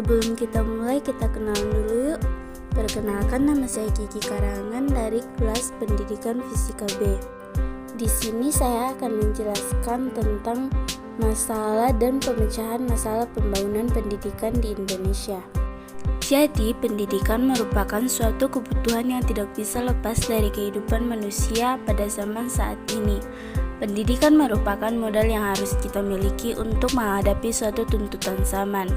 Sebelum kita mulai, kita kenalan dulu yuk. Perkenalkan, nama saya Kiki Karangan dari kelas Pendidikan Fisika B. Di sini saya akan menjelaskan tentang masalah dan pemecahan masalah pembangunan pendidikan di Indonesia. Jadi, pendidikan merupakan suatu kebutuhan yang tidak bisa lepas dari kehidupan manusia pada zaman saat ini. Pendidikan merupakan modal yang harus kita miliki untuk menghadapi suatu tuntutan zaman.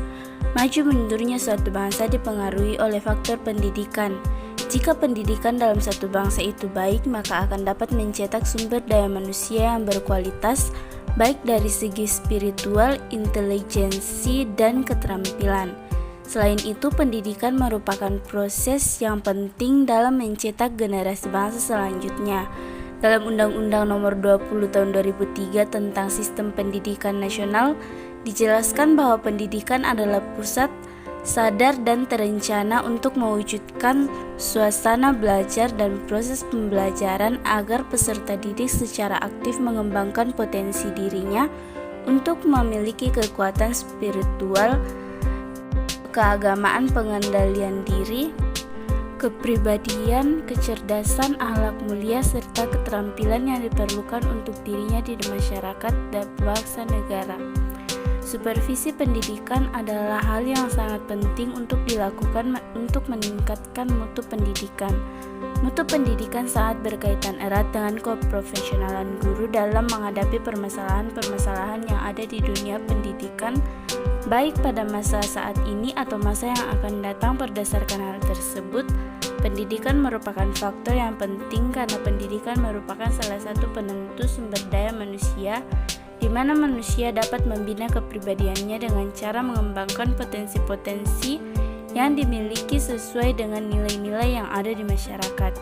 Maju mundurnya suatu bangsa dipengaruhi oleh faktor pendidikan. Jika pendidikan dalam satu bangsa itu baik, maka akan dapat mencetak sumber daya manusia yang berkualitas, baik dari segi spiritual, intelijensi, dan keterampilan. Selain itu, pendidikan merupakan proses yang penting dalam mencetak generasi bangsa selanjutnya. Dalam Undang-Undang Nomor 20 Tahun 2003 tentang Sistem Pendidikan Nasional, dijelaskan bahwa pendidikan adalah pusat sadar dan terencana untuk mewujudkan suasana belajar dan proses pembelajaran agar peserta didik secara aktif mengembangkan potensi dirinya untuk memiliki kekuatan spiritual, keagamaan, pengendalian diri, kepribadian, kecerdasan, akhlak mulia, serta keterampilan yang diperlukan untuk dirinya di masyarakat dan bangsa negara. Supervisi pendidikan adalah hal yang sangat penting untuk dilakukan untuk meningkatkan mutu pendidikan. Mutu pendidikan sangat berkaitan erat dengan keprofesionalan guru dalam menghadapi permasalahan-permasalahan yang ada di dunia pendidikan, baik pada masa saat ini atau masa yang akan datang. Berdasarkan hal tersebut, pendidikan merupakan faktor yang penting karena pendidikan merupakan salah satu penentu sumber daya manusia, di mana manusia dapat membina kepribadiannya dengan cara mengembangkan potensi-potensi yang dimiliki sesuai dengan nilai-nilai yang ada di masyarakat.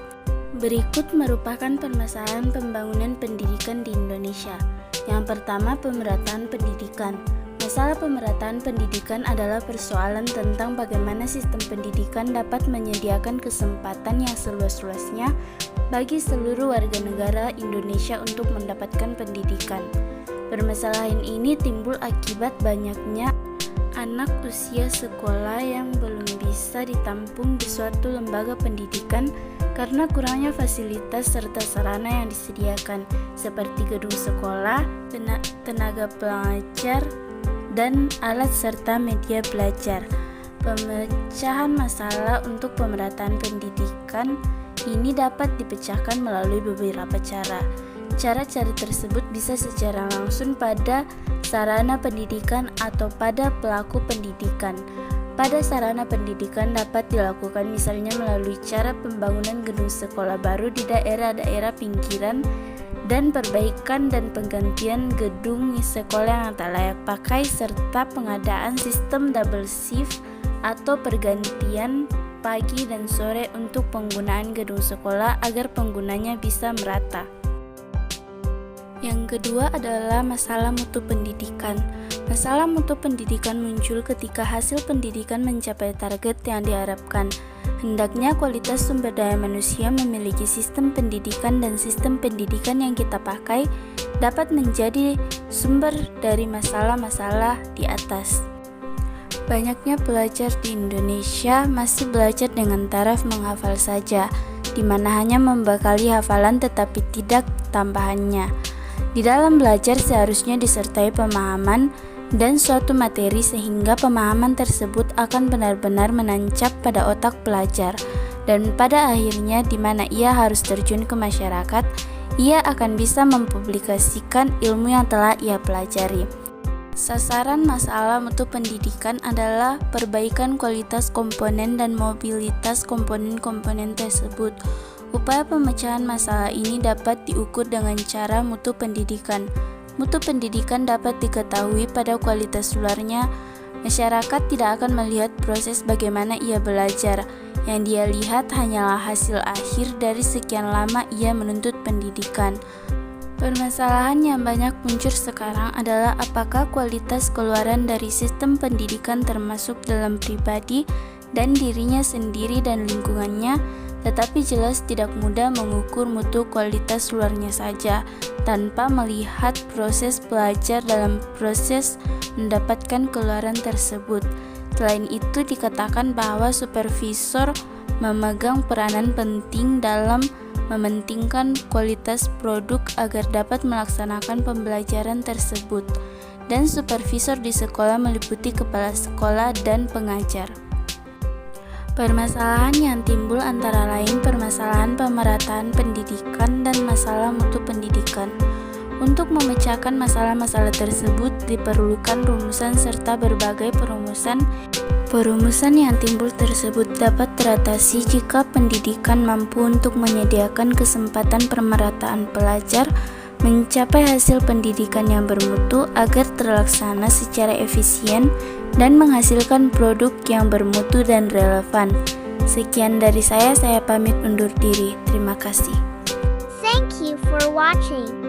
Berikut merupakan permasalahan pembangunan pendidikan di Indonesia. Yang pertama, pemerataan pendidikan. Masalah pemerataan pendidikan adalah persoalan tentang bagaimana sistem pendidikan dapat menyediakan kesempatan yang seluas-luasnya bagi seluruh warga negara Indonesia untuk mendapatkan pendidikan. Permasalahan ini timbul akibat banyaknya anak usia sekolah yang belum bisa ditampung di suatu lembaga pendidikan karena kurangnya fasilitas serta sarana yang disediakan, seperti gedung sekolah, tenaga pengajar, dan alat serta media belajar. Pemecahan masalah untuk pemerataan pendidikan ini dapat dipecahkan melalui beberapa cara. Cara-cara tersebut bisa secara langsung pada sarana pendidikan atau pada pelaku pendidikan. Pada sarana pendidikan dapat dilakukan misalnya melalui cara pembangunan gedung sekolah baru di daerah-daerah pinggiran dan perbaikan dan penggantian gedung sekolah yang tak layak pakai, serta pengadaan sistem double shift atau pergantian pagi dan sore untuk penggunaan gedung sekolah agar penggunanya bisa merata. Yang kedua adalah masalah mutu pendidikan. Masalah mutu pendidikan muncul ketika hasil pendidikan mencapai target yang diharapkan. Hendaknya kualitas sumber daya manusia memiliki sistem pendidikan dan sistem pendidikan yang kita pakai dapat menjadi sumber dari masalah-masalah di atas. Banyaknya pelajar di Indonesia masih belajar dengan taraf menghafal saja, di mana hanya membekali hafalan tetapi tidak tambahannya. Di dalam belajar seharusnya disertai pemahaman dan suatu materi sehingga pemahaman tersebut akan benar-benar menancap pada otak pelajar, dan pada akhirnya di mana ia harus terjun ke masyarakat, ia akan bisa mempublikasikan ilmu yang telah ia pelajari. Sasaran masalah mutu pendidikan adalah perbaikan kualitas komponen dan mobilitas komponen-komponen tersebut. Upaya pemecahan masalah ini dapat diukur dengan cara mutu pendidikan. Mutu pendidikan dapat diketahui pada kualitas luarnya. Masyarakat tidak akan melihat proses bagaimana ia belajar. Yang dia lihat hanyalah hasil akhir dari sekian lama ia menuntut pendidikan. Permasalahan yang banyak muncul sekarang adalah apakah kualitas keluaran dari sistem pendidikan termasuk dalam pribadi dan dirinya sendiri dan lingkungannya, tetapi jelas tidak mudah mengukur mutu kualitas luarnya saja tanpa melihat proses belajar dalam proses mendapatkan keluaran tersebut. Selain itu, dikatakan bahwa supervisor memegang peranan penting dalam mementingkan kualitas produk agar dapat melaksanakan pembelajaran tersebut. Dan supervisor di sekolah meliputi kepala sekolah dan pengajar. Permasalahan yang timbul antara lain permasalahan pemerataan pendidikan dan masalah mutu pendidikan. Untuk memecahkan masalah-masalah tersebut diperlukan rumusan serta berbagai perumusan yang timbul tersebut dapat teratasi jika pendidikan mampu untuk menyediakan kesempatan pemerataan pelajar mencapai hasil pendidikan yang bermutu agar terlaksana secara efisien dan menghasilkan produk yang bermutu dan relevan. Sekian dari saya pamit undur diri. Terima kasih. Thank you for watching.